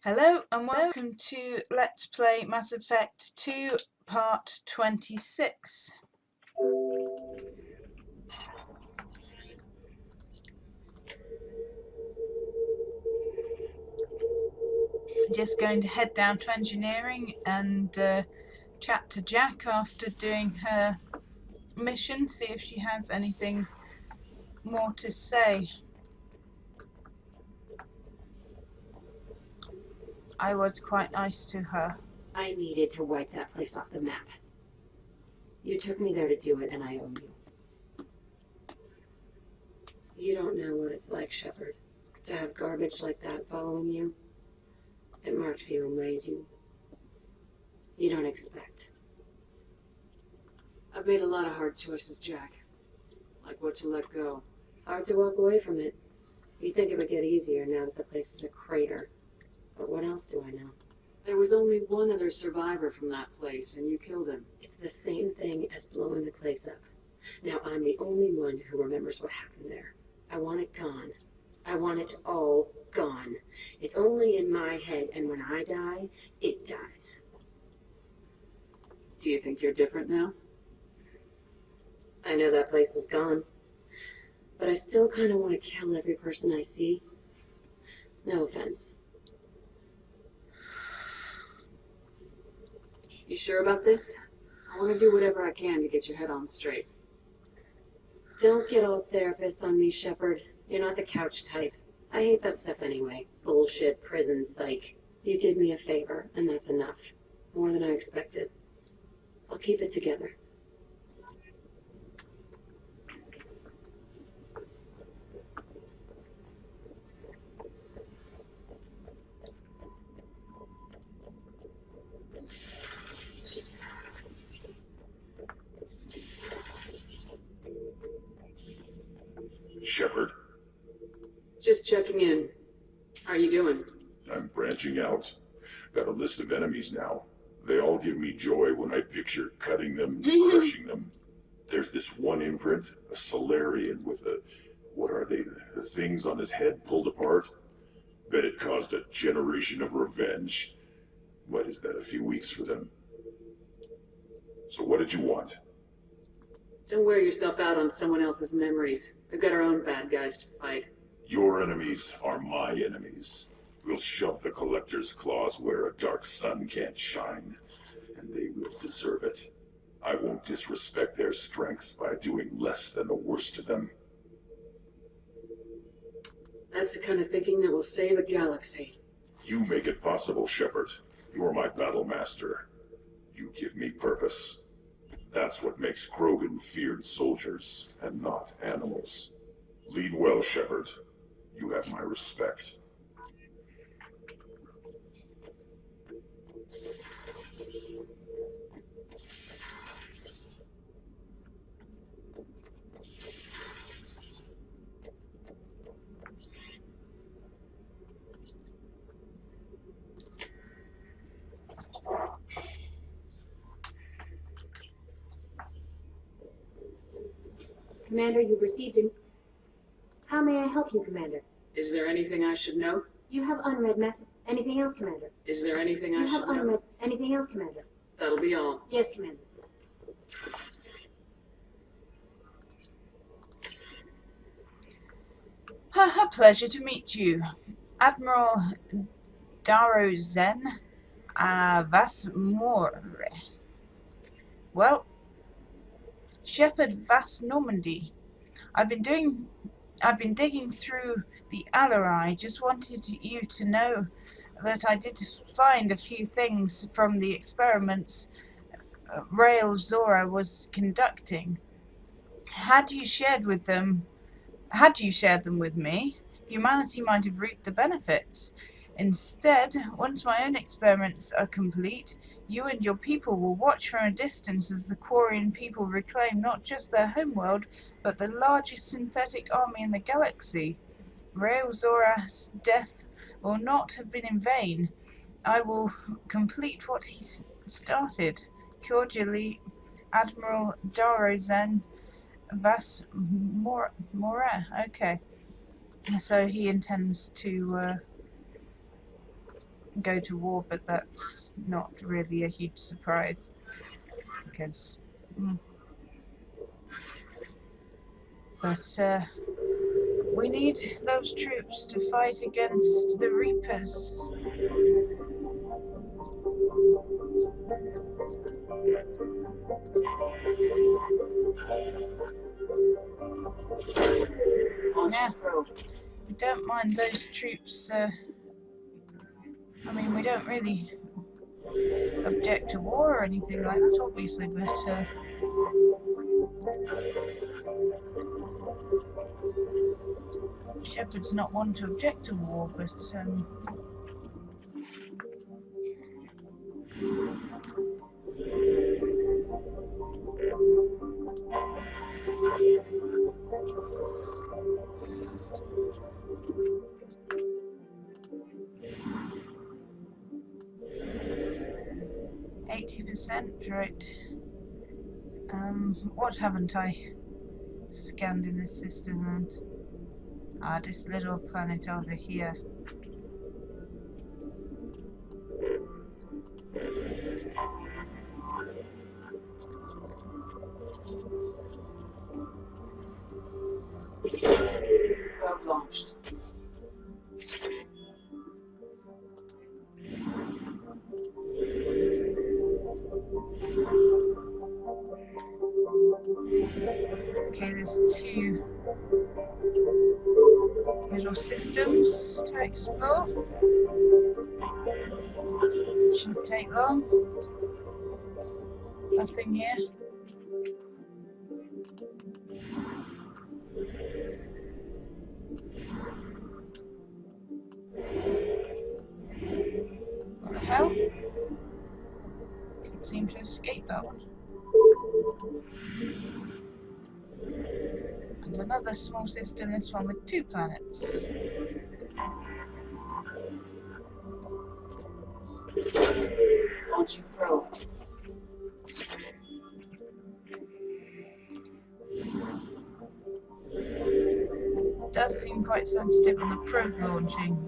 Hello and welcome to Let's Play Mass Effect 2 Part 26. Just going to head down to engineering and chat to Jack after doing her mission, see if she has anything more to say. I was quite nice to her. I needed to wipe that place off the map. You took me there to do it, and I owe you. You don't know what it's like, Shepard, to have garbage like that following you. It marks you in ways you don't expect. I've made a lot of hard choices, Jack. Like what to let go. Hard to walk away from it. You'd think it would get easier now that the place is a crater. But what else do I know? There was only one other survivor from that place, and you killed him. It's the same thing as blowing the place up. Now I'm the only one who remembers what happened there. I want it gone. I want it all gone. It's only in my head, and when I die, it dies. Do you think you're different now? I know that place is gone. But I still kind of want to kill every person I see. No offense. You sure about this? I want to do whatever I can to get your head on straight. Don't get all therapist on me, Shepard. You're not the couch type. I hate that stuff anyway. Bullshit, prison, psych. You did me a favor, and that's enough. More than I expected. I'll keep it together. Shepard, Just checking in. How are you doing? I'm branching out. Got a list of enemies now. They all give me joy when I picture cutting them, crushing them. There's this one imprint, a Solarian with what are they, the things on his head pulled apart? Bet it caused a generation of revenge. What is that, a few weeks for them? So what did you want? Don't wear yourself out on someone else's memories. We've got our own bad guys to fight. Your enemies are my enemies. We'll shove the Collector's claws where a dark sun can't shine, and they will deserve it. I won't disrespect their strengths by doing less than the worst to them. That's the kind of thinking that will save a galaxy. You make it possible, Shepard. You're my battle master. You give me purpose. That's what makes Krogan feared soldiers, and not animals. Lead well, Shepard. You have my respect. Commander, you've received an... How may I help you, Commander? Is there anything I should know? You have unread message. Anything else, Commander? Is there anything I You have should know? unread... Anything else, Commander? That'll be all. Yes, Commander. A pleasure to meet you. Admiral Darozen Vasmore. Well, Shepard Vas Normandy. I've been digging through the Alarai. Just wanted you to know that I did find a few things from the experiments Rael Zora was conducting. Had you shared them with me, humanity might have reaped the benefits. Instead, once my own experiments are complete, you and your people will watch from a distance as the Quarian people reclaim not just their homeworld, but the largest synthetic army in the galaxy. Rael Zora's death will not have been in vain. I will complete what he started. Cordially, Admiral Darozen Vas Mora. Okay. So he intends to go to war, but that's not really a huge surprise because. But we need those troops to fight against the Reapers. Yeah, we don't mind those troops. I mean, we don't really object to war or anything like that, obviously, but Shepard's not one to object to war, but 80%, right. What haven't I scanned in this system then? Ah, this little planet over here. Probe launched. Okay, there's 2 little systems to explore. Shouldn't take long. Nothing here. What the hell? Can't seem to escape that one. And another small system, this one with 2 planets. Launching probe. It does seem quite sensitive on the probe launching,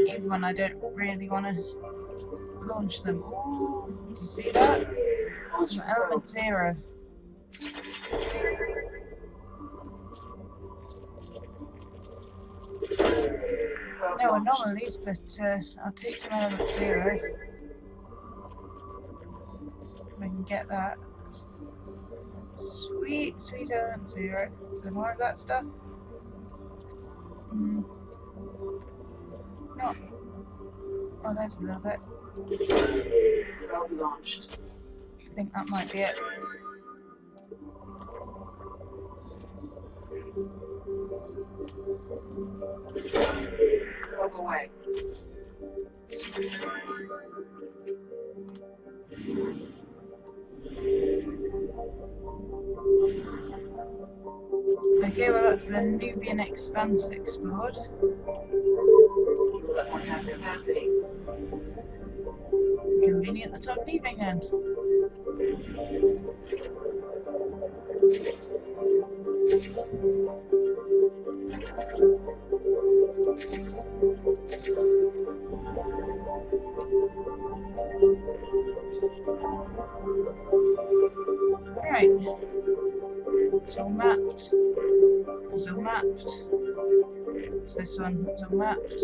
even when I don't really want to launch them. Ooh, did you see that? Some element 0. No anomalies, but I'll take some element 0. If I can get that. Sweet, sweet element 0. Is there more of that stuff? No. Oh, there's a little bit. Probe launched. I think that might be it. Probe away. Okay, well that's the Nubian Expanse explored. You will let one have capacity. Convenient that I'm leaving then. Alright. It's all mapped. It's all mapped. What's this one? It's all mapped.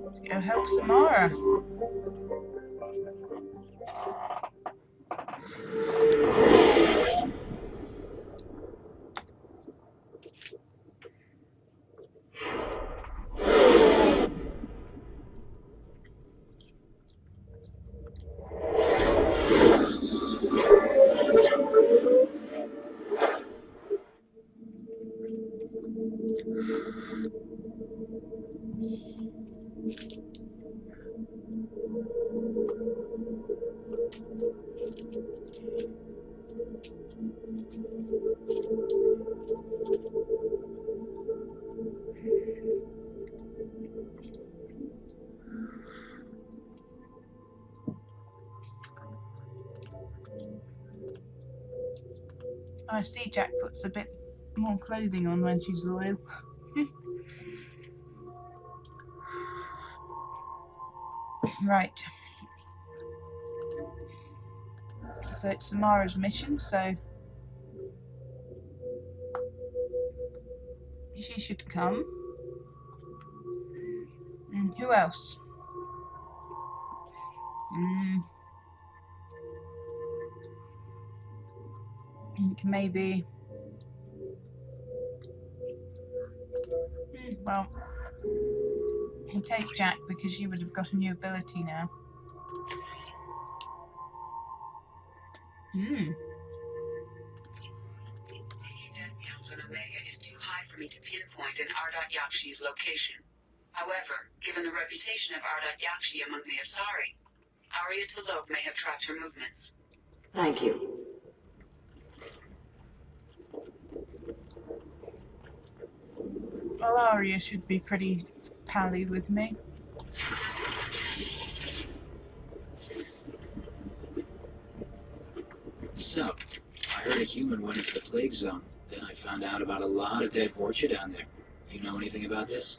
Let's go help Samara. I see Jack puts a bit more clothing on when she's loyal. Right. So it's Samara's mission, so she should come. Who else? I think maybe. Well, he'll take Jack because she would have got a new ability now. Dead count on Omega is too high for me to pinpoint an Ardat Yakshi's location. However, given the reputation of Ardat Yakshi among the Asari, Arya T'Loak may have tracked her movements. Thank you. Well, Arya should be pretty pally with me. So, I heard a human went into the plague zone. Then I found out about a lot of dead Vorcha down there. You know anything about this?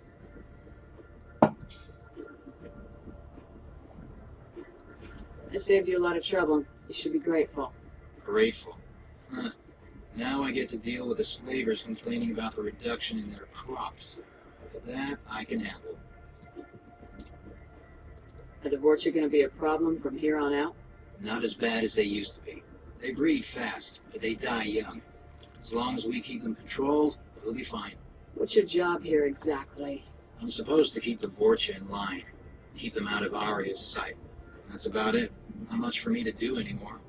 I saved you a lot of trouble. You should be grateful. Grateful. Huh. Now I get to deal with the slavers complaining about the reduction in their crops. But that I can handle. Are the Vorcha going to be a problem from here on out? Not as bad as they used to be. They breed fast, but they die young. As long as we keep them controlled, we'll be fine. What's your job here exactly? I'm supposed to keep the Vorcha in line. Keep them out of Arya's sight. That's about it. Not much for me to do anymore.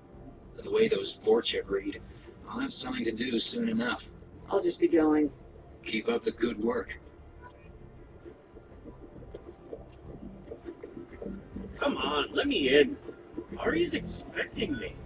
But the way those Vorcha breed, I'll have something to do soon enough. I'll just be going. Keep up the good work. Come on, let me in. Ari's expecting me.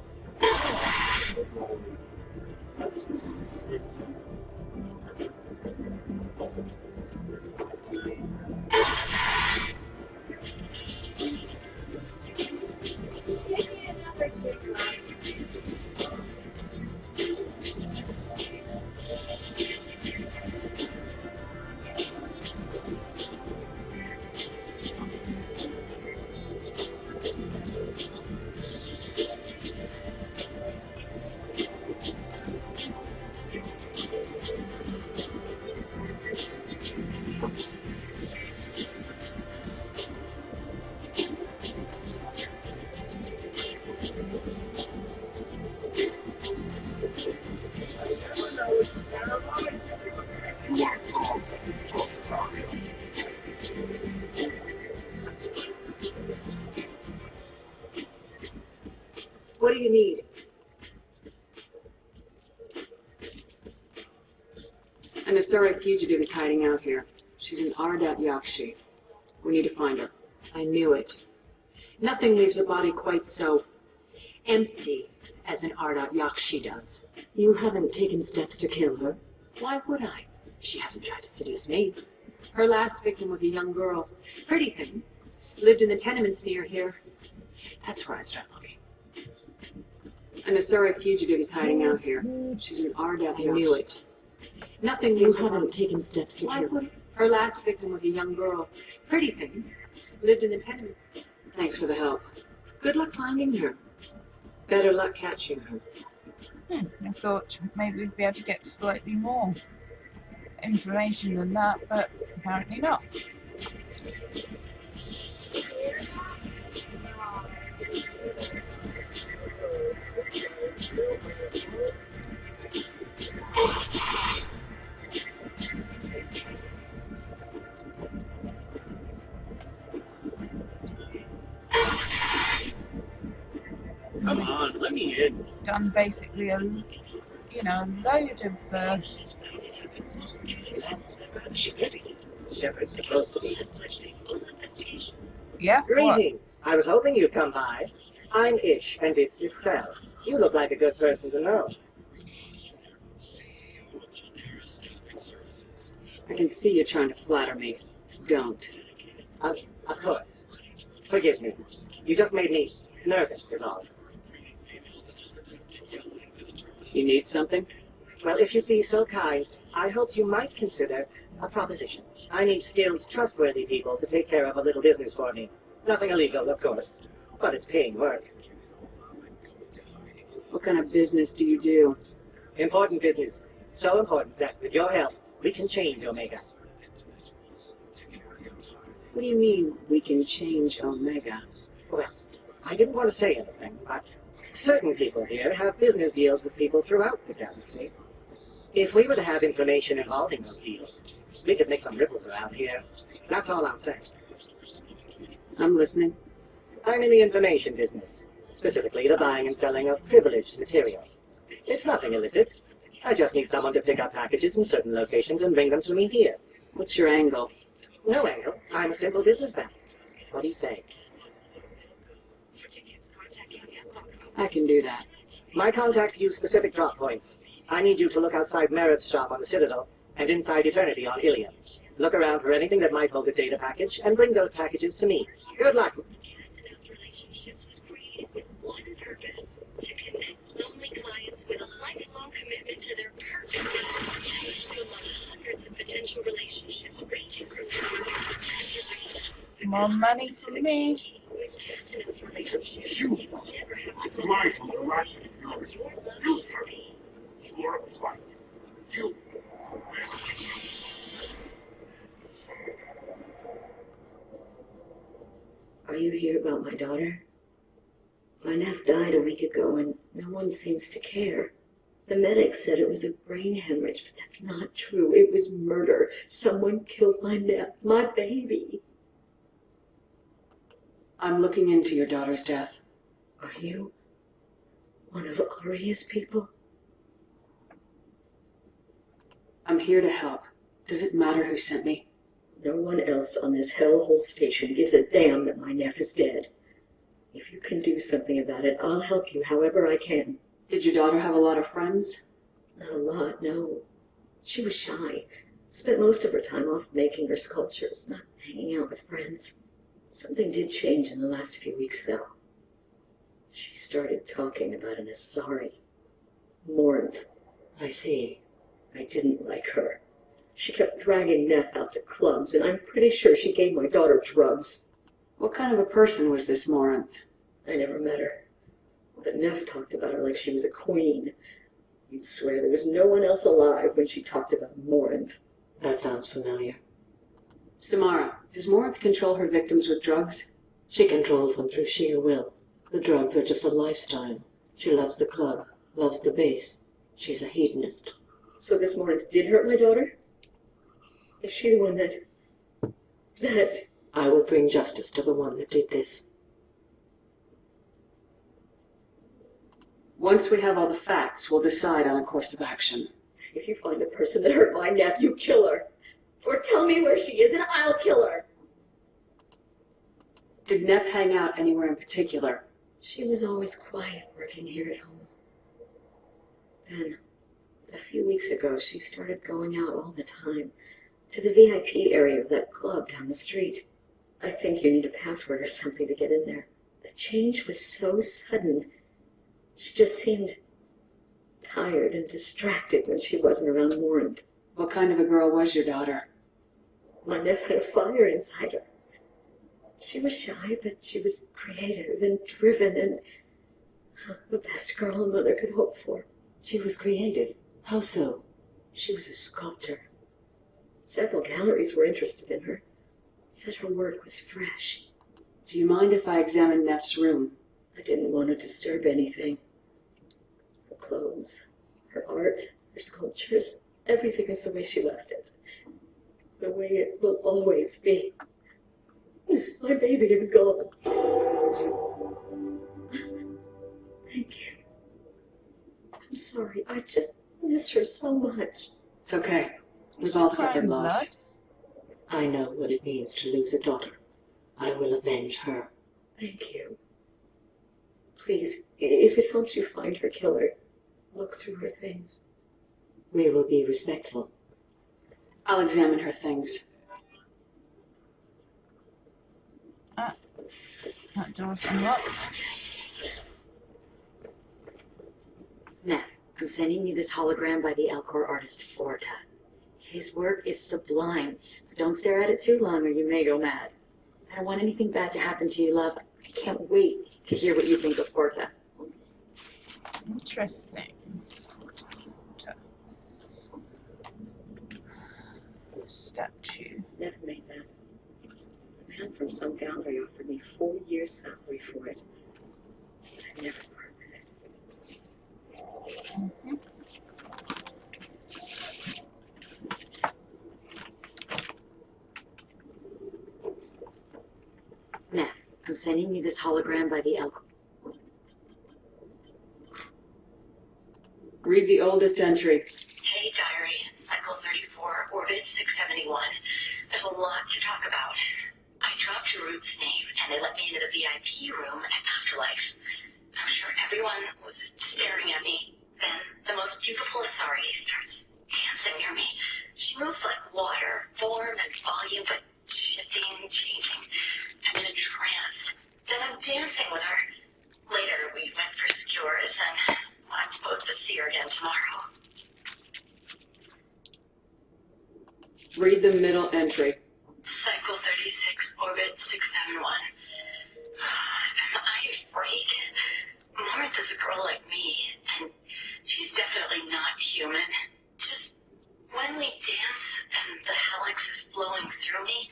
What do you need? An Asari fugitive is hiding out here. She's an Ardat Yakshi. We need to find her. I knew it. Nothing leaves a body quite so empty as an Ardat Yakshi does. You haven't taken steps to kill her? Why would I? She hasn't tried to seduce me. Her last victim was a young girl. Pretty thing. Lived in the tenements near here. That's where I start looking. An Asari fugitive is hiding out here. She's an Ardat Yakshi. I knew it. Nothing you haven't taken steps to kill her. Her last victim was a young girl. Pretty thing. Lived in the tenements. Thanks for the help. Good luck finding her. Better luck catching her. I thought maybe we'd be able to get slightly more information than that, but apparently not. Come on, let me in. Done basically a load of Shepard's supposed to be. yeah. What? Greetings. I was hoping you'd come by. I'm Ish, and this is Sel. You look like a good person to know. I can see you trying to flatter me. Don't. Of course. Forgive me. You just made me nervous, is all. You need something? Well, if you'd be so kind, I hoped you might consider a proposition. I need skilled, trustworthy people to take care of a little business for me. Nothing illegal, of course, but it's paying work. What kind of business do you do? Important business. So important that, with your help, we can change Omega. What do you mean, we can change Omega? Well, I didn't want to say anything, but certain people here have business deals with people throughout the galaxy. If we were to have information involving those deals, we could make some ripples around here. That's all I'll say. I'm listening. I'm in the information business, specifically the buying and selling of privileged material. It's nothing illicit. I just need someone to pick up packages in certain locations and bring them to me here. What's your angle? No angle. I'm a simple businessman. What do you say? I can do that. My contacts use specific drop points. I need you to look outside Morinth's shop on the Citadel and inside Eternity on Ilium. Look around for anything that might hold a data package and bring those packages to me. Good luck. Relationships was created with one purpose: to connect lonely clients with a lifelong commitment to their personal needs, to among hundreds of potential relationships ranging from More money for me. You, fly from the galactic fury. You, sir, you are a plight. You. Are you here about my daughter? My nephew died a week ago and no one seems to care. The medic said it was a brain hemorrhage, but that's not true. It was murder. Someone killed my nephew, my baby. I'm looking into your daughter's death. Are you one of Aria's people? I'm here to help. Does it matter who sent me? No one else on this hellhole station gives a damn that my nephew is dead. If you can do something about it, I'll help you however I can. Did your daughter have a lot of friends? Not a lot, no. She was shy. Spent most of her time off making her sculptures, not hanging out with friends. Something did change in the last few weeks, though. She started talking about an Asari. Morinth. I see. I didn't like her. She kept dragging Neff out to clubs, and I'm pretty sure she gave my daughter drugs. What kind of a person was this Morinth? I never met her. But Neff talked about her like she was a queen. You'd swear there was no one else alive when she talked about Morinth. That sounds familiar. Samara, does Morinth control her victims with drugs? She controls them through sheer will. The drugs are just a lifestyle. She loves the club, loves the base. She's a hedonist. So this Morinth did hurt my daughter? Is she the one that... I will bring justice to the one that did this. Once we have all the facts, we'll decide on a course of action. If you find the person that hurt my nephew, kill her. Or tell me where she is and I'll kill her. Did Neff hang out anywhere in particular? She was always quiet working here at home. Then, a few weeks ago, she started going out all the time. To the VIP area of that club down the street. I think you need a password or something to get in there. The change was so sudden. She just seemed tired and distracted when she wasn't around Morinth. What kind of a girl was your daughter? My nephew had a fire inside her. She was shy, but she was creative and driven and the best girl a mother could hope for. She was creative. How so? She was a sculptor. Several galleries were interested in her. Said her work was fresh. Do you mind if I examine Neff's room? I didn't want to disturb anything. Her clothes, her art, her sculptures, everything is the way she left it. The way it will always be. My baby is gone. Thank you. I'm sorry, I just miss her so much. It's okay. We've all suffered loss. I know what it means to lose a daughter. I will avenge her. Thank you. Please, if it helps you find her killer, look through her things. We will be respectful. I'll examine her things. That door's unlocked. Neff, I'm sending you this hologram by the Alcor artist Forta. His work is sublime, but don't stare at it too long or you may go mad. I don't want anything bad to happen to you, love. I can't wait to hear what you think of Forta. Interesting. Statue. Never made that. A man from some gallery offered me 4 years' salary for it. But I never part with it. Now, I'm sending you this hologram by the Alcor. Read the oldest entry. Hey, Diary, Cycle 34, Orbit 671. There's a lot to talk about. I dropped Root's name, and they let me into the VIP room at Afterlife. I'm sure everyone was staring at me. Then the most beautiful Asari starts dancing near me. She moves like water, form and volume, but shifting, changing. I'm in a trance. Then I'm dancing with her. Later, we went for skewers, and I'm supposed to see her again tomorrow. Read the middle entry. Cycle 36, Orbit 671. Am I a freak? Morinth is a girl like me, and she's definitely not human. Just when we dance and the helix is flowing through me,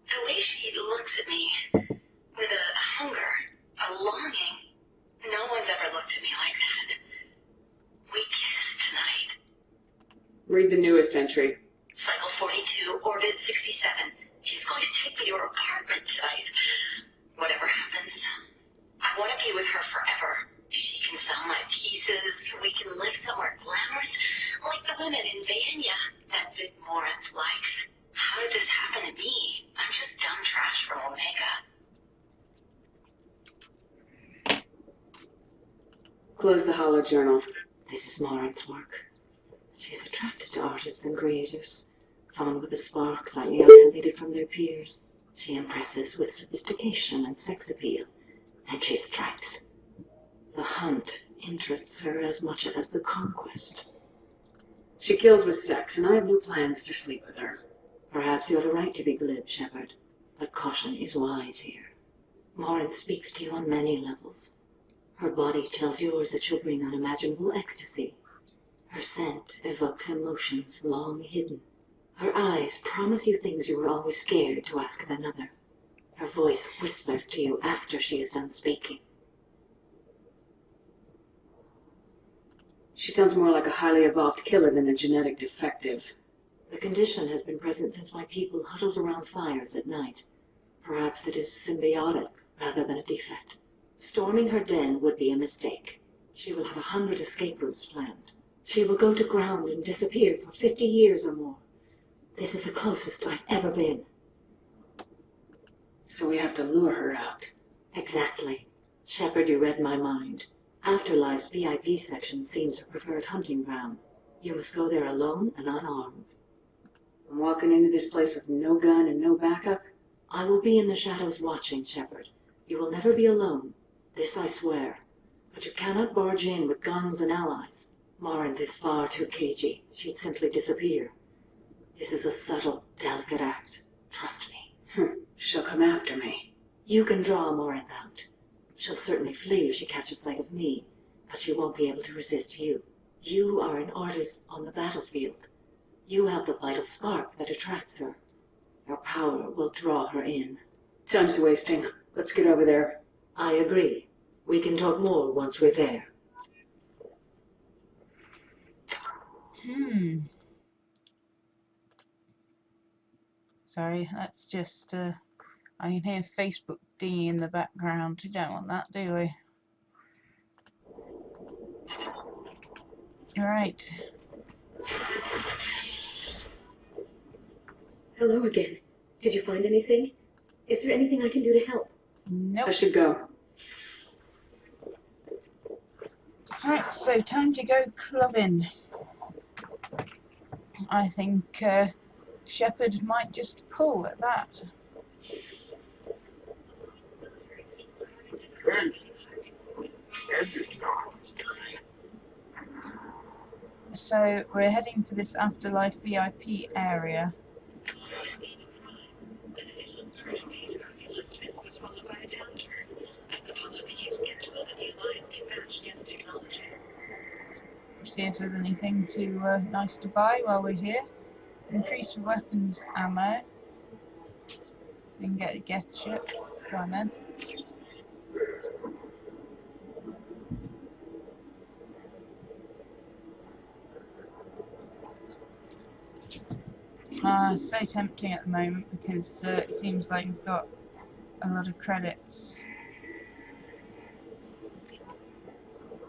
the way she looks at me with a hunger, a longing, no one's ever looked at me like that. We kiss tonight. Read the newest entry. Cycle 42, Orbit 67. She's going to take me to her apartment tonight. Whatever happens, I want to be with her forever. She can sell my pieces. We can live somewhere glamorous, like the women in Vanya that Vic Morinth likes. How did this happen to me? I'm just dumb trash from Omega. Close the holo journal. This is Morinth's work. She is attracted to artists and creators, someone with a spark slightly isolated from their peers. She impresses with sophistication and sex appeal, and she strikes. The hunt interests her as much as the conquest. She kills with sex, and I have no plans to sleep with her. Perhaps you have a right to be glib, Shepard, but caution is wise here. Morinth speaks to you on many levels. Her body tells yours that she'll bring unimaginable ecstasy. Her scent evokes emotions long hidden. Her eyes promise you things you were always scared to ask of another. Her voice whispers to you after she is done speaking. She sounds more like a highly evolved killer than a genetic defective. The condition has been present since my people huddled around fires at night. Perhaps it is symbiotic rather than a defect. Storming her den would be a mistake. She will have 100 escape routes planned. She will go to ground and disappear for 50 years or more. This is the closest I've ever been. So we have to lure her out. Exactly. Shepard, you read my mind. Afterlife's VIP section seems her preferred hunting ground. You must go there alone and unarmed. I'm walking into this place with no gun and no backup? I will be in the shadows watching, Shepard. You will never be alone. This I swear. But you cannot barge in with guns and allies. Morinth is far too cagey. She'd simply disappear. This is a subtle, delicate act. Trust me. She'll come after me. You can draw Morinth out. She'll certainly flee if she catches sight of me, but she won't be able to resist you. You are an artist on the battlefield. You have the vital spark that attracts her. Your power will draw her in. Time's wasting. Let's get over there. I agree. We can talk more once we're there. Sorry, that's just, I can hear Facebook dinging in the background. We don't want that, do we? Right. Hello again. Did you find anything? Is there anything I can do to help? Nope. I should go. Right, so time to go clubbing. I think Shepard might just pull at that. So we're heading for this afterlife VIP area. See if there's anything nice to buy while we're here. Increase weapons ammo. We can get a Geth ship. Go on then. So tempting at the moment because it seems like we've got a lot of credits.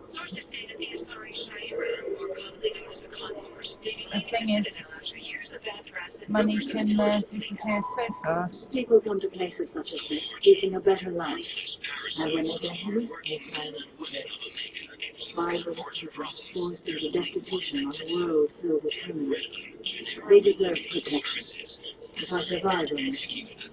Sources say that the Asari Shairan, more commonly known as the consort, may be The leaving thing the is, Citadel after years of bad press and money rumors of can intelligence disappear so fast. People come to places such as this seeking a better life. And when they get here, they find this. Vibrant people forced into destitution on a world filled with criminals. They deserve protection. If I survive on this,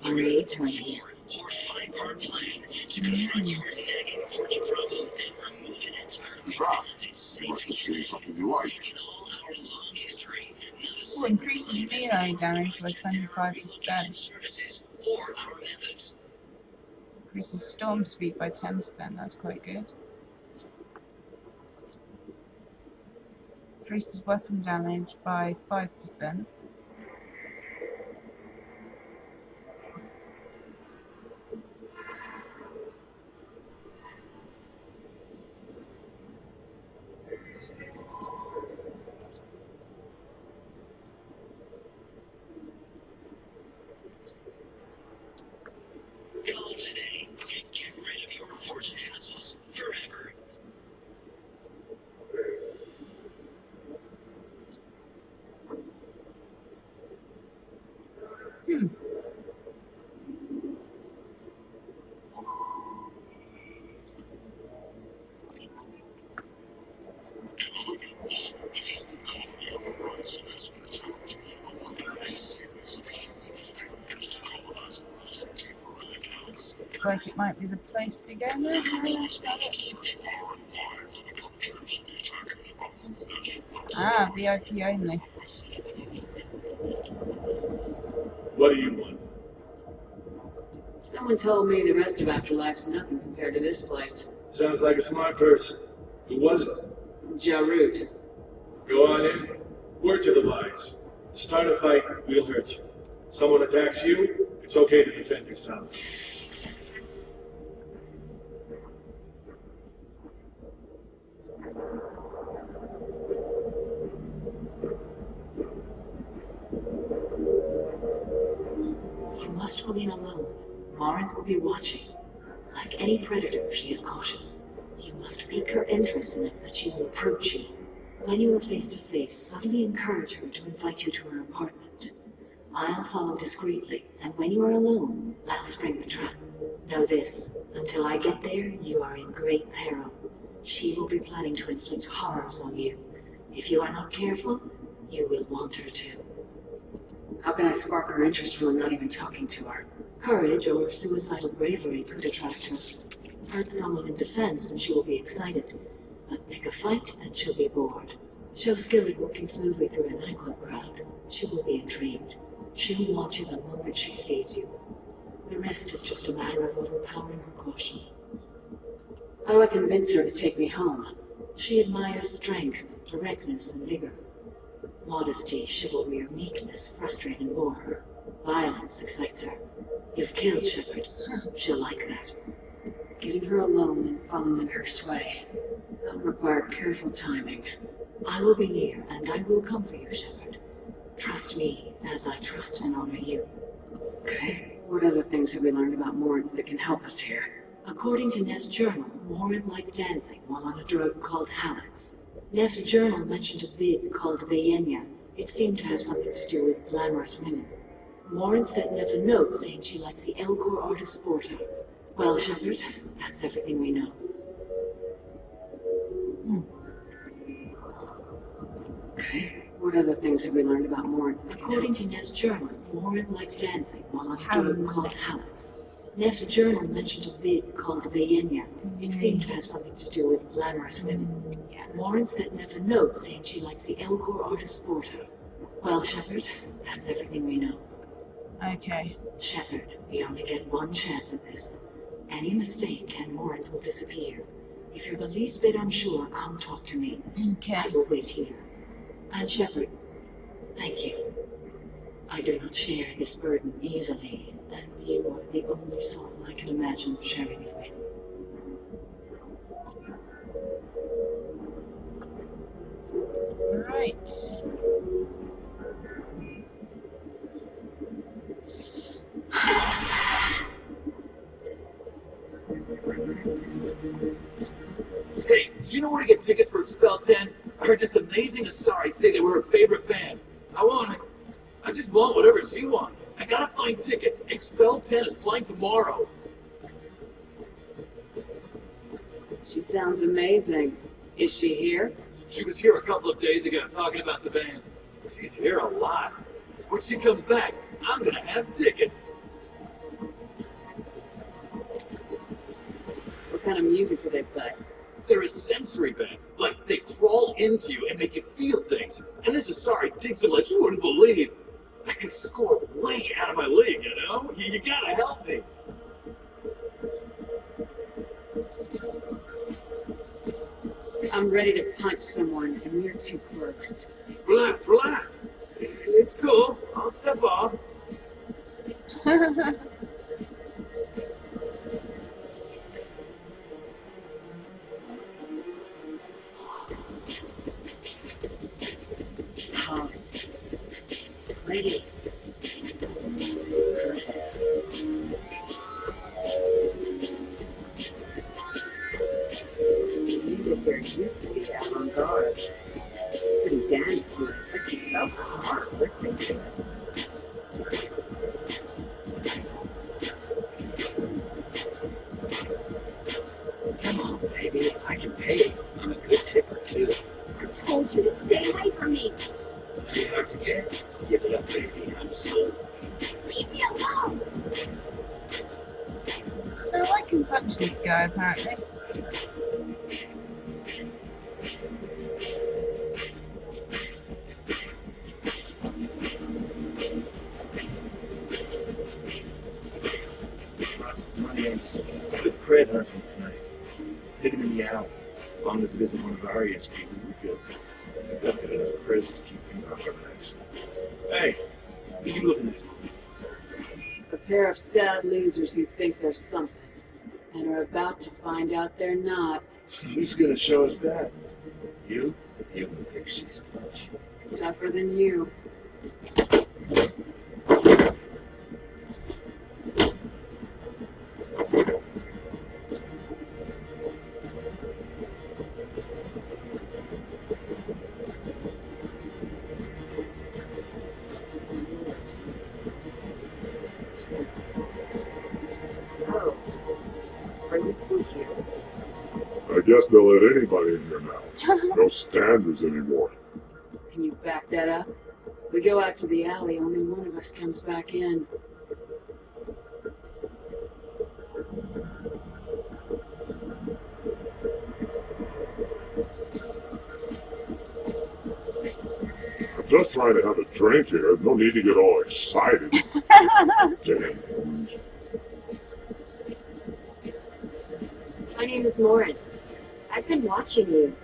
I may return here. Or find our plan to confront your nagging fortune problem and remove it entirely. It's Must have seen something you like. in all our long history. Oh, increases melee damage by 25%. Services or our methods. Increases storm speed by 10%, that's quite good. Increases weapon damage by 5%. Call today. Get rid of your fortune hassles forever. Looks like it might be the place to go now. Ah, VIP only. What do you want? Someone told me the rest of Afterlife's nothing compared to this place. Sounds like a smart person. Who was it? Jarut. Go on in. Word to the wise. Start a fight, we'll hurt you. Someone attacks you, it's okay to defend yourself. You must go in alone. Morinth will be watching. Like any predator, she is cautious. You must pique her interest enough that she will approach you. When you are face to face, subtly encourage her to invite you to her apartment. I'll follow discreetly, and when you are alone, I'll spring the trap. Know this, until I get there, you are in great peril. She will be planning to inflict horrors on you. If you are not careful, you will want her to. How can I spark her interest when I'm not even talking to her? Courage or suicidal bravery could attract her. Hurt someone in defense and she will be excited. But pick a fight and she'll be bored. Show skill at working smoothly through a nightclub crowd. She will be intrigued. She'll want you the moment she sees you. The rest is just a matter of overpowering her caution. How do I convince her to take me home? She admires strength, directness, and vigor. Modesty, chivalry, or meekness frustrate and bore her. Violence excites her. You've killed Shepard. She'll like that. Getting her alone and falling in her sway. That'll require careful timing. I will be near, and I will come for you, Shepard. Trust me, as I trust and honor you. Okay. What other things have we learned about Morinth that can help us here? According to Neff's journal, Morinth likes dancing while on a drug called Halax. Neff's journal mentioned a vid called Vayenya. It seemed to have something to do with glamorous women. Morinth sent Neff a note saying she likes the Elcor artist Forta. Well, Shepard, that's everything we know. Okay. What What other things have we learned about Morinth? According to Neff's journal, Morinth likes dancing while on a drug called Hallex. Neff's journal mentioned a vid called Vayenya. It seemed to have something to do with glamorous women. Morinth sent Neff a note saying she likes the Elcor artist Porter. Well, Shepard, that's everything we know. Okay. Shepard, we only get one chance at this. Any mistake and Morinth will disappear. If you're the least bit unsure, come talk to me. Okay. I will wait here. And Shepard, thank you. I do not share this burden easily, and you are the only soul I can imagine sharing it with. Right. Hey, do you know where to get tickets for Expel 10? I heard this amazing Asari say they were her favorite band. I just want whatever she wants. I gotta find tickets. Expel 10 is playing tomorrow. She sounds amazing. Is she here? She was here a couple of days ago talking about the band. She's here a lot. When she comes back, I'm gonna have tickets. What kind of music do they play? They're a sensory band. Like, they crawl into you and make you feel things. And this Asari digs them like you wouldn't believe. I could score way out of my league, you know? You gotta help me. I'm ready to punch someone, and we're two clerks. Relax. It's cool. I'll step off. Tom. Ready. Music there used to be avant-garde. Couldn't dance to it, but you felt smart listening to it. Come on, baby. I can pay. I'm a good tipper, too. I told you to stay away from me. Pretty hard to get. Give it up, baby. I'm sold. Leave me alone. So I can punch this guy, apparently. Lots of money on this good crate hunting tonight. Hit him in the alley. As long as it isn't one of Arya's people, we're good. We've got enough crits to keep him off our backs. Hey, what are you looking at? A pair of sad losers who think they're something, and are about to find out they're not. Who's gonna show us that? You? You can think she's tough. Tougher than you. Oh, are you still here? I guess they'll let anybody in here now. No standards anymore. Can you back that up? We go out to the alley, only one of us comes back in. I'm just trying to have a drink here. No need to get all excited. Damn. My name is Morinth. I've been watching you.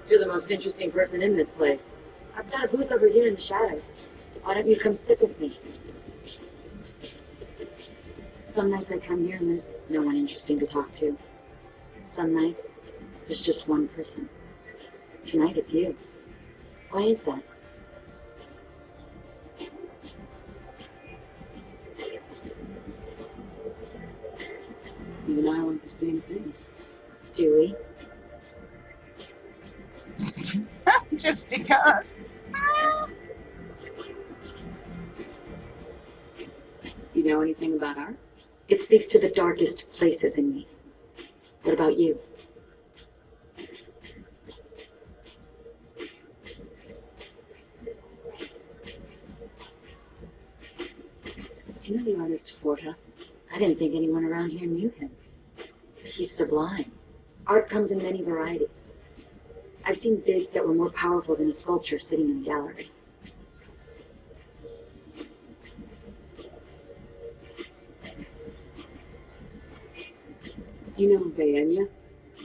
You're the most interesting person in this place. I've got a booth over here in the shadows. Why don't you come sit with me? Some nights I come here and there's no one interesting to talk to. Some nights, there's just one person. Tonight it's you. Why is that? You and I want the same things. Do we? Just because. Do you know anything about art? It speaks to the darkest places in me. What about you? Do you know the artist Forta? I didn't think anyone around here knew him. He's sublime. Art comes in many varieties. I've seen vids that were more powerful than a sculpture sitting in a gallery. Do you know Vaenya?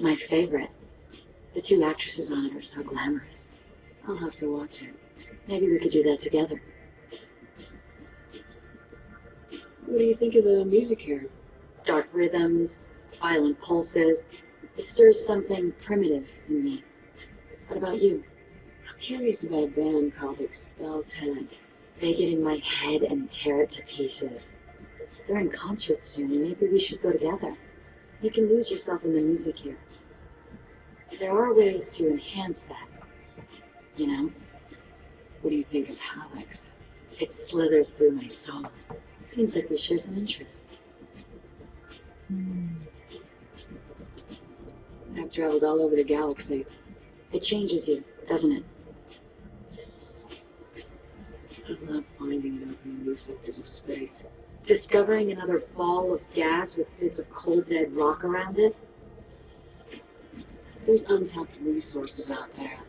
My favorite. The two actresses on it are so glamorous. I'll have to watch it. Maybe we could do that together. What do you think of the music here? Dark rhythms, violent pulses. It stirs something primitive in me. What about you? I'm curious about a band called Expel 10. They get in my head and tear it to pieces. They're in concert soon. Maybe we should go together. You can lose yourself in the music here. There are ways to enhance that, you know? What do you think of Hallex? It slithers through my soul. Seems like we share some interests. I've traveled all over the galaxy. It changes you, doesn't it? I love finding and opening new sectors of space. Discovering another ball of gas with bits of cold dead rock around it? There's untapped resources out there.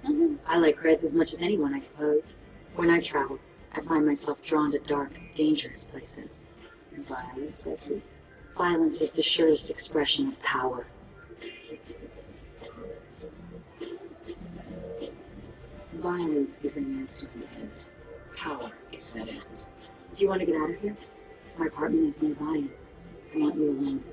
I like creds as much as anyone, I suppose. When I travel, I find myself drawn to dark, dangerous places. Violent places? Violence is the surest expression of power. Violence is a means to an end. Power is that end. Do you want to get out of here? My apartment is nearby, and I want you alone.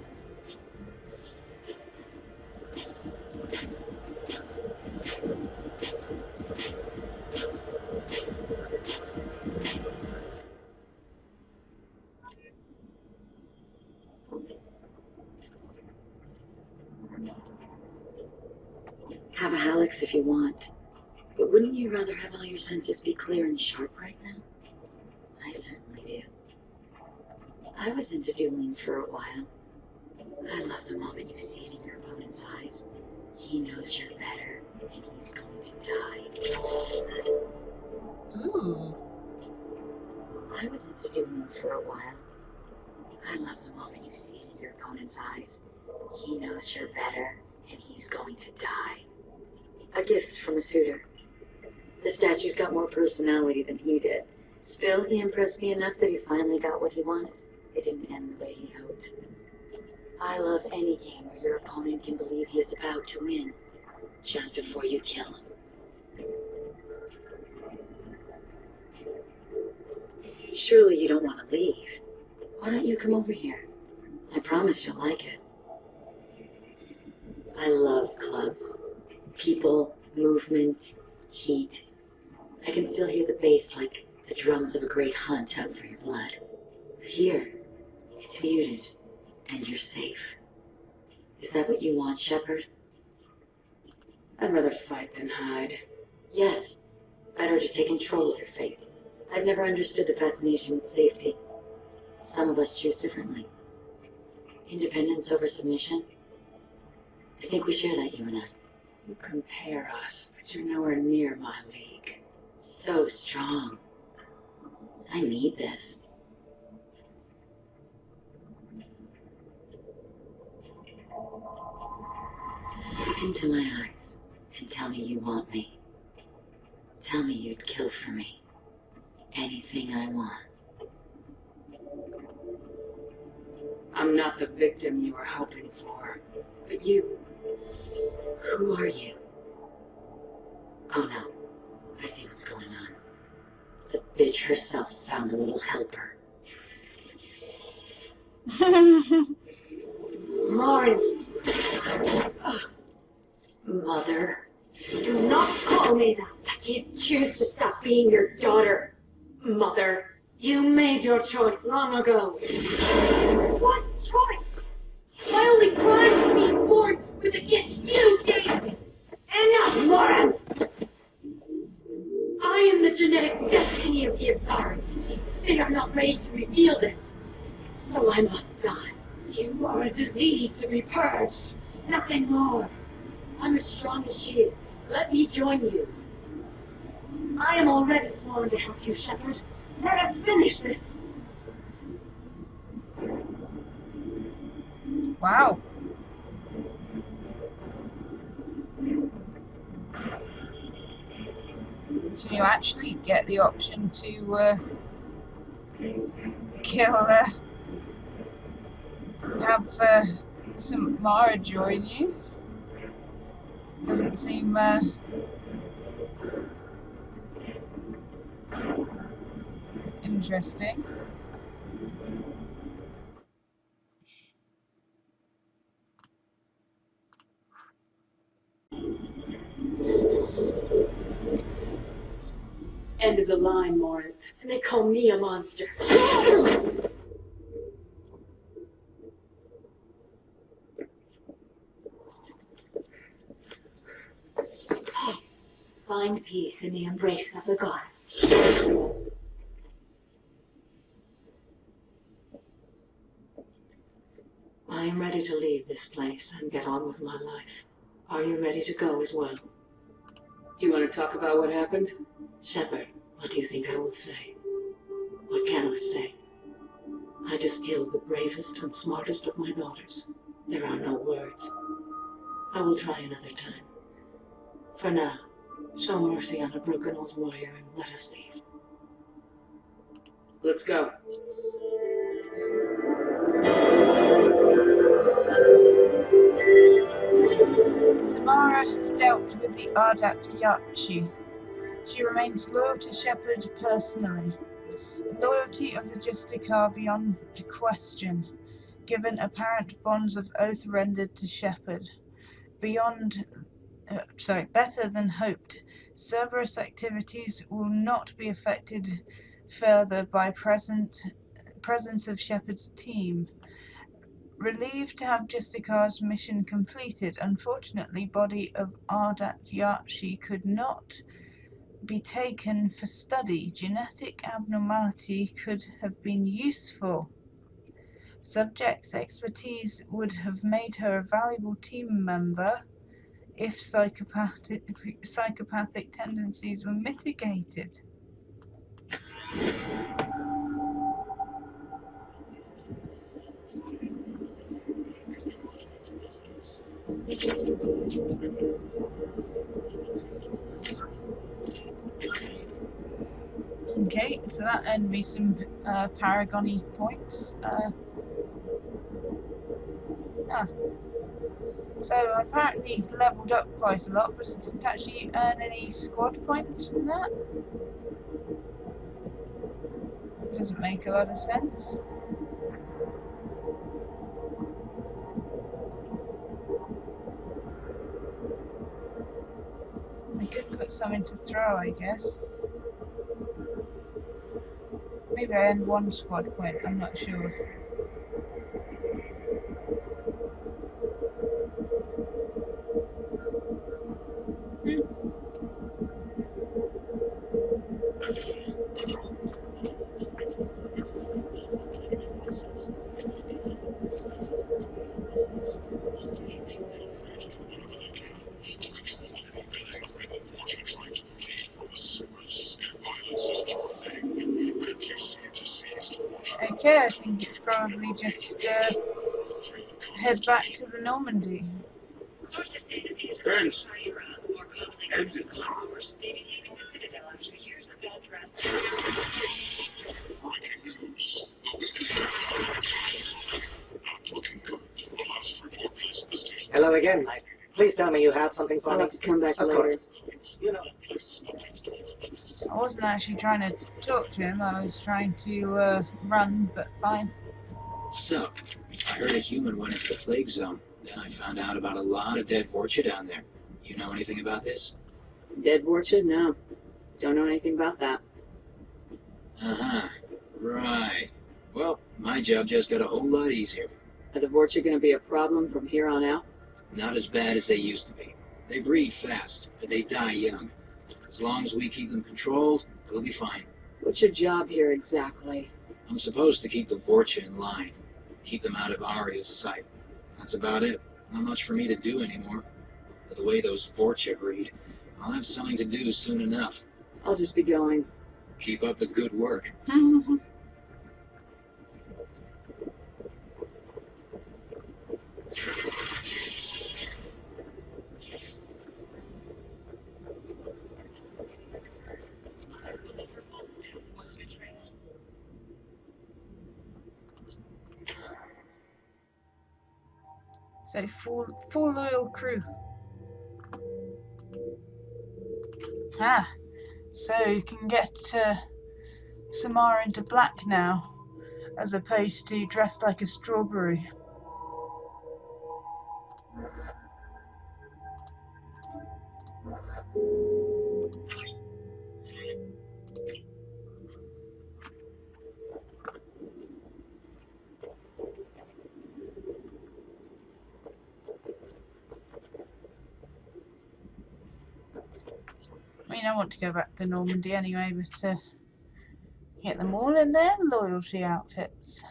Have a Hallex if you want, but wouldn't you rather have all your senses be clear and sharp right now? I certainly do. I was into dueling for a while. I love the moment you see it in your opponent's eyes. He knows you're better, and he's going to die. I was into dueling for a while. I love the moment you see it in your opponent's eyes. He knows you're better, and he's going to die. A gift from a suitor. The statue's got more personality than he did. Still, he impressed me enough that he finally got what he wanted. It didn't end the way he hoped. I love any game where your opponent can believe he is about to win, just before you kill him. Surely you don't want to leave. Why don't you come over here? I promise you'll like it. I love clubs. People, movement, heat. I can still hear the bass like the drums of a great hunt out for your blood. But here, it's muted, and you're safe. Is that what you want, Shepard? I'd rather fight than hide. Yes. Better to take control of your fate. I've never understood the fascination with safety. Some of us choose differently. Independence over submission? I think we share that, you and I. You compare us, but you're nowhere near my league. So strong. I need this. Look into my eyes and tell me you want me. Tell me you'd kill for me. Anything I want. I'm not the victim you were hoping for. But you... Who are you? Oh no. I see what's going on. The bitch herself found a little helper. Morinth! Mother. Do not call me that. I can't choose to stop being your daughter. Mother. You made your choice long ago. What choice? My only crime is being born with the gifts you gave me. Enough, Morinth! I am the genetic destiny of the Asari. They are not ready to reveal this. So I must die. You are a disease to be purged. Nothing more. I'm as strong as she is. Let me join you. I am already sworn to help you, Shepard. Let us finish this. Wow. Can you actually get the option to kill, have some Mara join you? Doesn't seem interesting. End of the line, Morinth. And they call me a monster. Find peace in the embrace of the goddess. I am ready to leave this place and get on with my life. Are you ready to go as well? Do you want to talk about what happened? Shepard, what do you think I will say? What can I say? I just killed the bravest and smartest of my daughters. There are no words. I will try another time. For now, show mercy on a broken old warrior and let us leave. Let's go. Samara has dealt with the Ardat Yachi. She remains loyal to Shepard personally. Loyalty of the Justicar beyond question, given apparent bonds of oath rendered to Shepard. Better than hoped. Cerberus activities will not be affected further by presence of Shepard's team. Relieved to have Justicar's mission completed. Unfortunately, body of Ardat Yachi could not be taken for study. Genetic abnormality could have been useful. Subject's expertise would have made her a valuable team member if psychopathic tendencies were mitigated. Okay, so that earned me some Paragony points. So I apparently leveled up quite a lot, but I didn't actually earn any squad points from that. Doesn't make a lot of sense. I could put some into throw, I guess. Maybe I earned one squad point, I'm not sure. Okay, I think it's probably just head back to the Normandy. Sources say that the historic Shira, more closely known as Consort, may be leaving the Citadel after years of bad press. Hello again, Mike. Please tell me you have something for I'll me. have to come back Of later. course. You know. I wasn't actually trying to talk to him, I was trying to run, but fine. So, I heard a human went into the plague zone. Then I found out about a lot of dead Vorcha down there. You know anything about this? Dead Vorcha? No. Don't know anything about that. Uh-huh. Right. Well, my job just got a whole lot easier. Are the Vorcha going to be a problem from here on out? Not as bad as they used to be. They breed fast, but they die young. As long as we keep them controlled, we'll be fine. What's your job here exactly? I'm supposed to keep the Vorcha in line. Keep them out of Arya's sight. That's about it. Not much for me to do anymore. But the way those Vorcha breed, I'll have something to do soon enough. I'll just be going. Keep up the good work. So full loyal crew. Ah, so you can get Samara into black now, as opposed to dressed like a strawberry. I mean, I want to go back to Normandy anyway, but get them all in their loyalty outfits.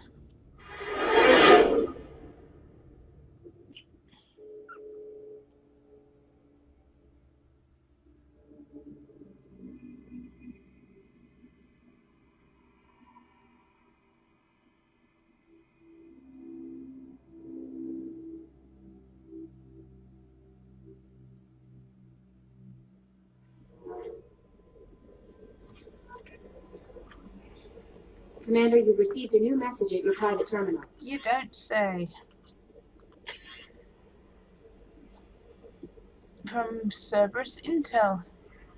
Commander, you've received a new message at your private terminal. You don't say. From Cerberus Intel.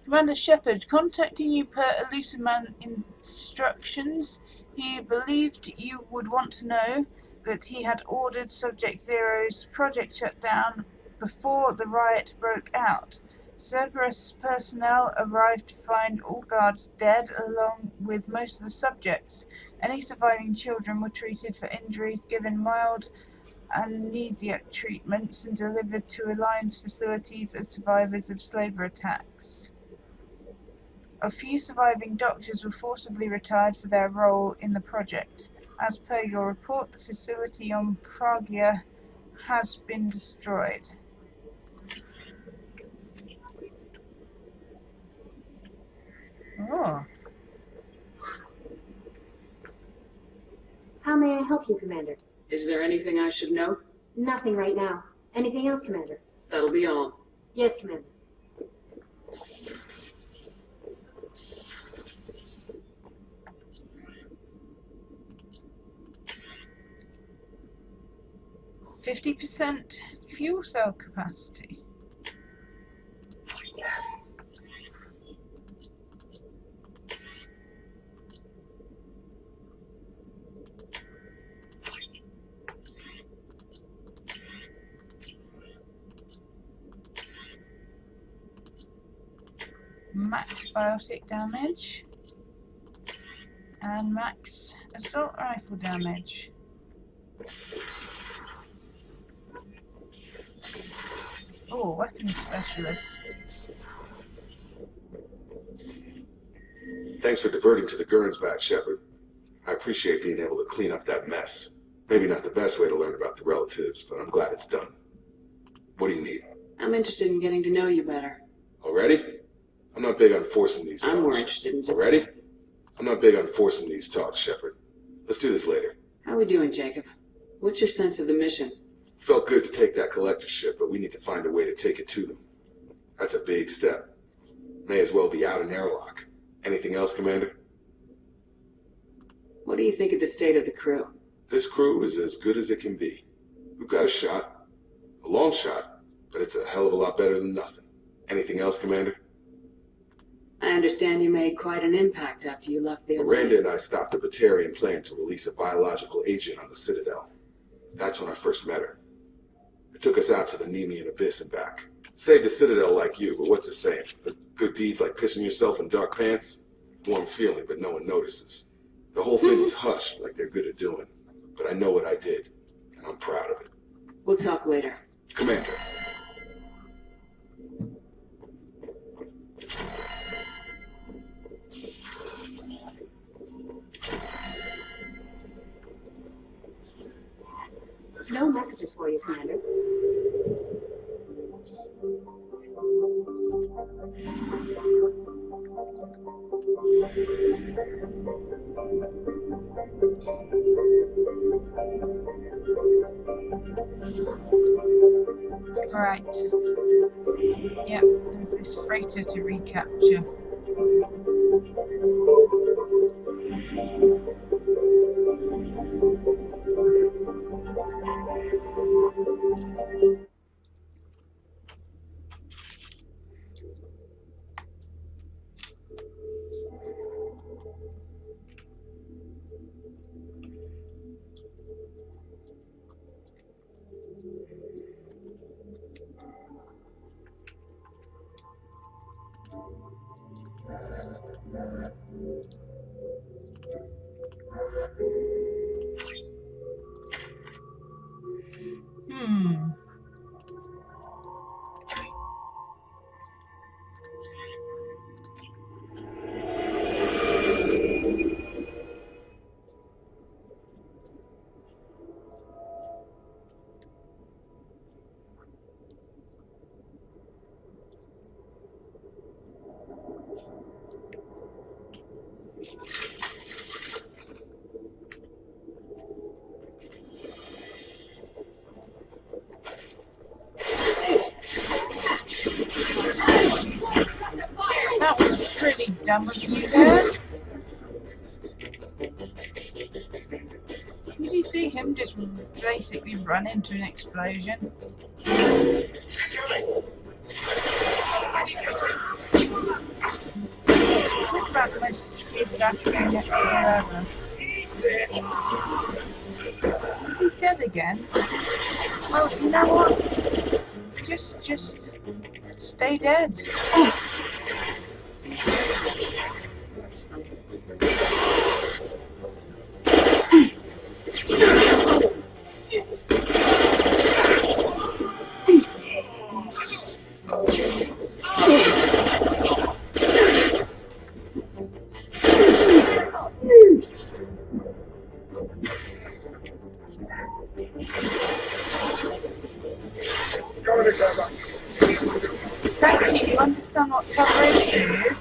Commander Shepard, contacting you per Elusiman instructions, he believed you would want to know that he had ordered Subject Zero's project shut down before the riot broke out. Cerberus personnel arrived to find all guards dead along with most of the subjects. Any surviving children were treated for injuries, given mild amnesiac treatments, and delivered to Alliance facilities as survivors of slaver attacks. A few surviving doctors were forcibly retired for their role in the project. As per your report, the facility on Pragia has been destroyed. Oh. How may I help you, Commander? Is there anything I should know? Nothing right now. Anything else, Commander? That'll be all. Yes, Commander. %50 fuel cell capacity. Max biotic damage and max assault rifle damage. Oh, weapon specialist. Thanks for diverting to the Gurns back, Shepard. I appreciate being able to clean up that mess. Maybe not the best way to learn about the relatives, but I'm glad it's done. What do you need? I'm interested in getting to know you better. Already? I'm not big on forcing these talks. I'm more interested in just... Already? I'm not big on forcing these talks, Shepard. Let's do this later. How we doing, Jacob? What's your sense of the mission? Felt good to take that collector ship, but we need to find a way to take it to them. That's a big step. May as well be out in airlock. Anything else, Commander? What do you think of the state of the crew? This crew is as good as it can be. We've got a shot. A long shot, but it's a hell of a lot better than nothing. Anything else, Commander? I understand you made quite an impact after you left the Miranda and I stopped a Batarian plan to release a biological agent on the Citadel. That's when I first met her. It took us out to the Nemean Abyss and back. Saved the Citadel like you, but what's the saying? Good deeds like pissing yourself in dark pants? Warm feeling, but no one notices. The whole thing was hushed, like they're good at doing. But I know what I did, and I'm proud of it. We'll talk later. Commander. No messages for you, Commander. Right. Yep, there's this freighter to recapture. done with you there? Did you see him just basically run into an explosion? Talk about the most stupid accident ever. Is he dead again? Well, you know what? Just stay dead. Becky, you understand what cover is to you?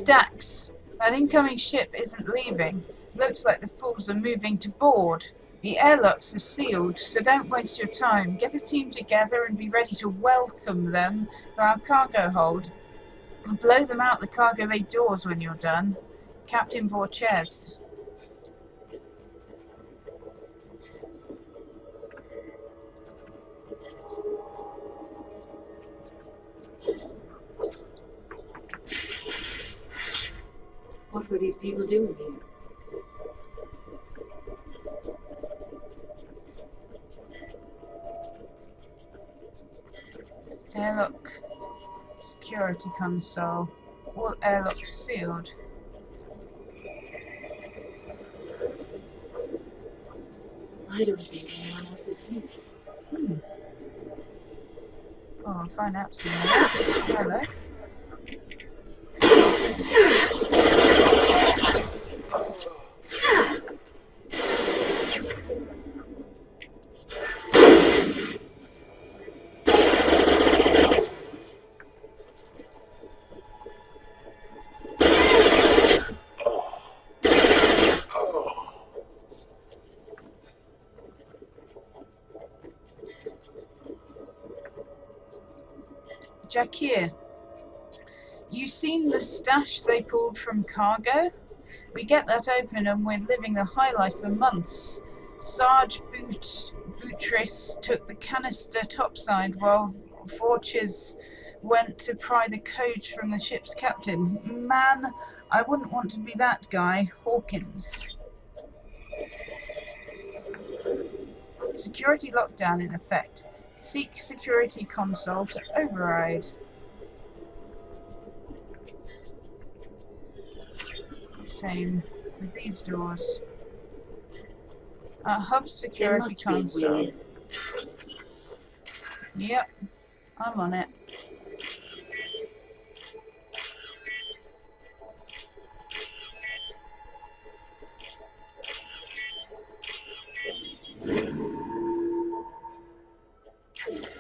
Dax, that incoming ship isn't leaving. Looks like the fools are moving to board. The airlocks are sealed, so don't waste your time. Get a team together and be ready to welcome them to our cargo hold. And blow them out the cargo bay doors when you're done. Captain Vorchez. What were these people doing here? Airlock security console. All airlocks sealed. I don't think anyone else is here. Oh, I'll find out soon. Hello. Jakir, you seen the stash they pulled from cargo? We get that open and we're living the high life for months. Sarge Boutris took the canister topside while Vorchez went to pry the codes from the ship's captain. Man, I wouldn't want to be that guy. Hawkins. Security lockdown in effect. Seek security console to override. Same with these doors. Hub security console. Yep, I'm on it.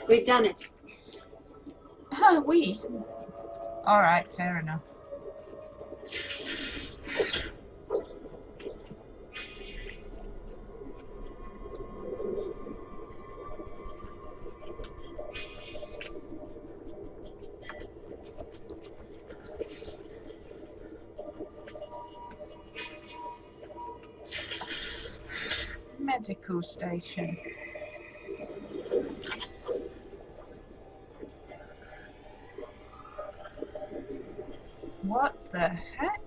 We've done it. We. Alright, fair enough. Medical station. What the heck?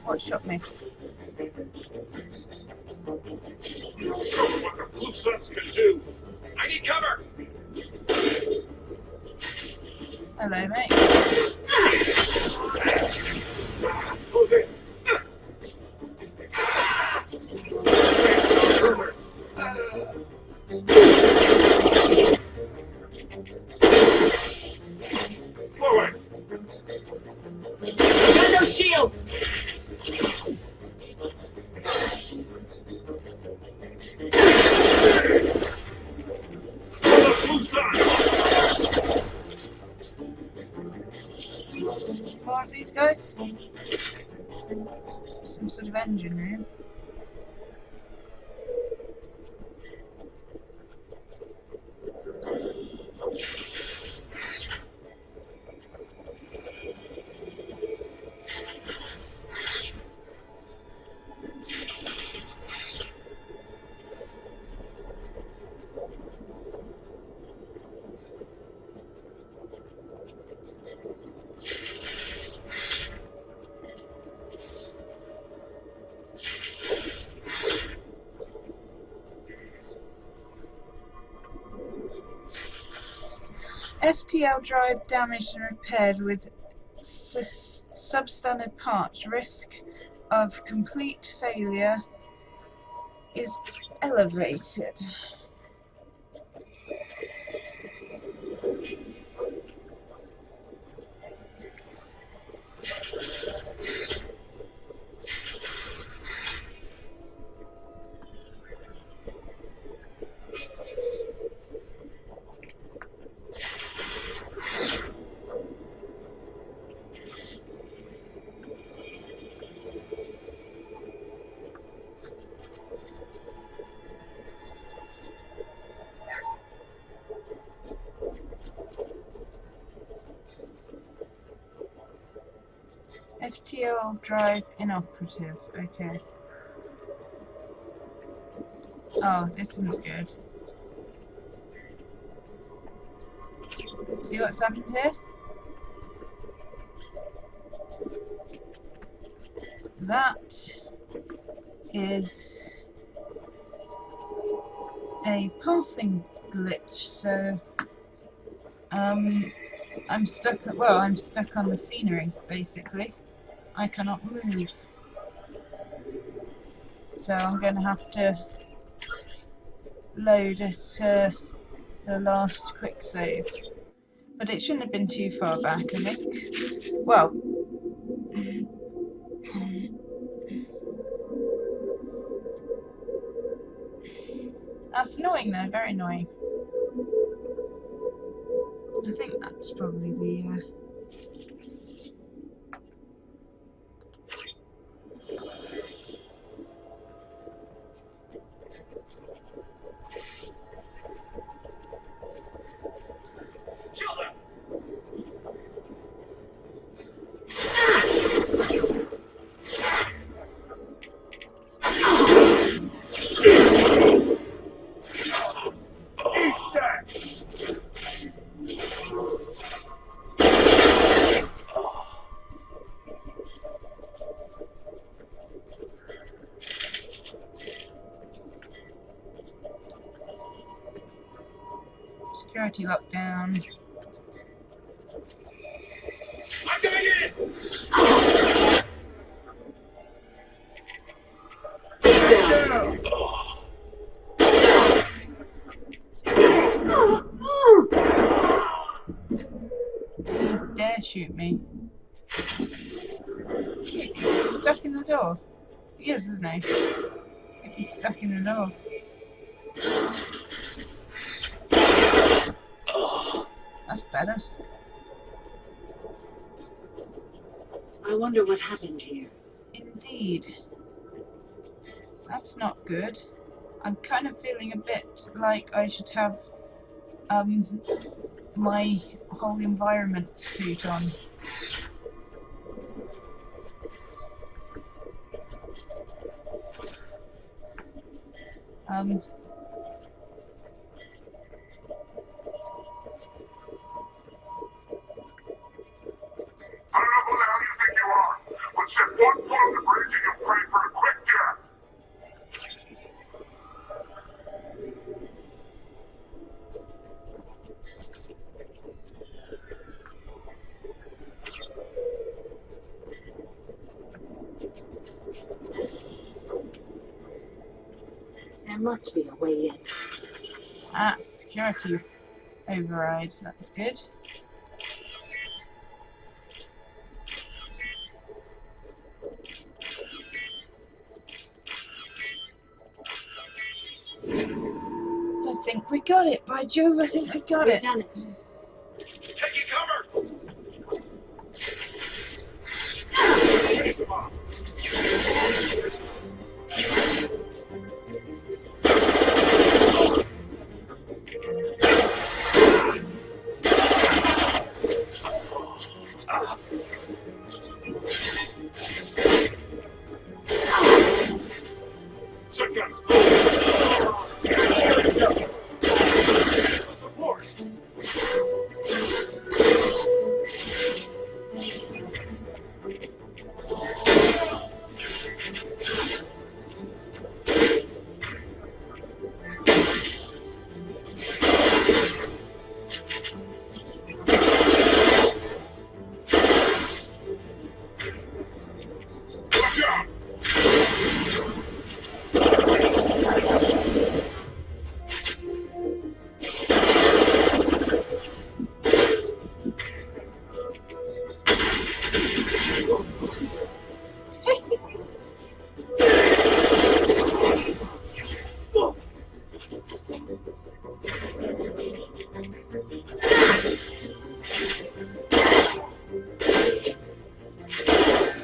What shot me? Show them what the Blue Suns can do. I need cover. Hello, mate. Move in. Forward. Got no shields! Blue Suns. More of these guys? Some sort of engine room. FTL drive damaged and repaired with substandard parts. Risk of complete failure is elevated. FTL drive inoperative. Okay. Oh, this isn't good. See what's happened here? That is a pathing glitch, so I'm stuck. Well, I'm stuck on the scenery basically. I cannot move, so I'm going to have to load at the last quick save. But it shouldn't have been too far back, I think. Well, that's annoying though, very annoying. I think that's probably the security lockdown. I'm coming in. You dare shoot me. He's stuck in the door. He is, isn't he? I think he's stuck in the door. That's better. I wonder what happened here. Indeed. That's not good. I'm kind of feeling a bit like I should have my whole environment suit on. I don't know who the hell you think you are, but step one foot on the must be a way in. Ah, security override. That's good. I think we got it. By Jove, I think we got it. Done it. Taking cover! Shotguns! Support! Watch out!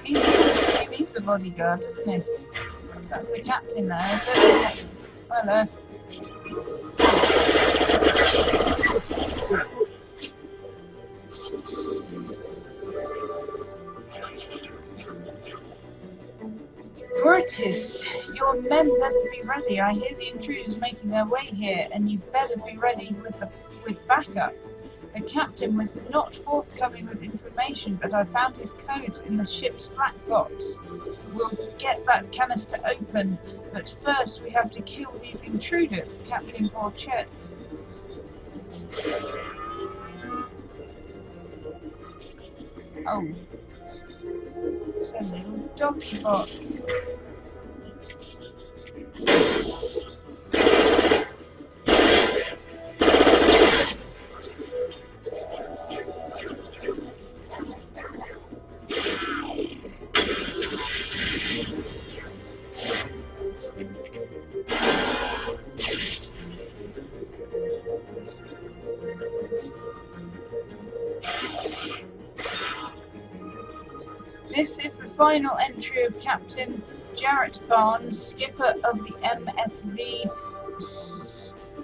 He needs a bodyguard, doesn't he? 'Cause that's the captain there, is it? Hello. Brutus, your men better be ready. I hear the intruders making their way here, and you better be ready with backup. The captain was not forthcoming with information, but I found his codes in the ship's black box. We'll get that canister open, but first we have to kill these intruders, Captain Vorches. Oh. It's a little doggy bot. This is the final entry of Captain Jarrett Barnes, skipper of the MSV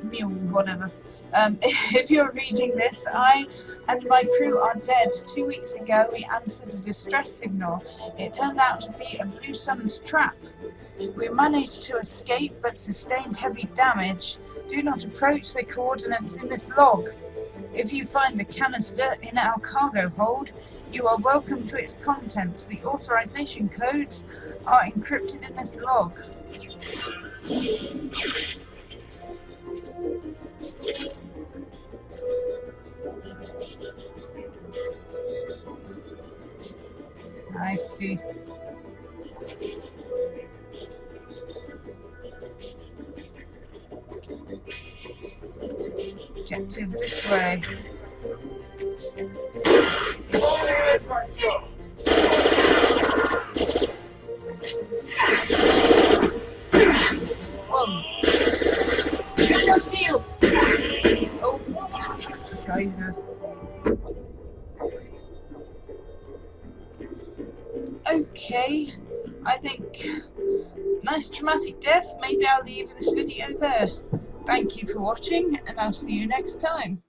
Mule, whatever. If you're reading this, I and my crew are dead. 2 weeks ago we answered a distress signal. It turned out to be a Blue Sun's trap. We managed to escape but sustained heavy damage. Do not approach the coordinates in this log. If you find the canister in our cargo hold, you are welcome to its contents. The authorization codes are encrypted in this log. I see. Objective this way. Whoa. Get your shields! Oh, Scheiße. Okay, I think nice traumatic death. Maybe I'll leave this video there. Thank you for watching, and I'll see you next time.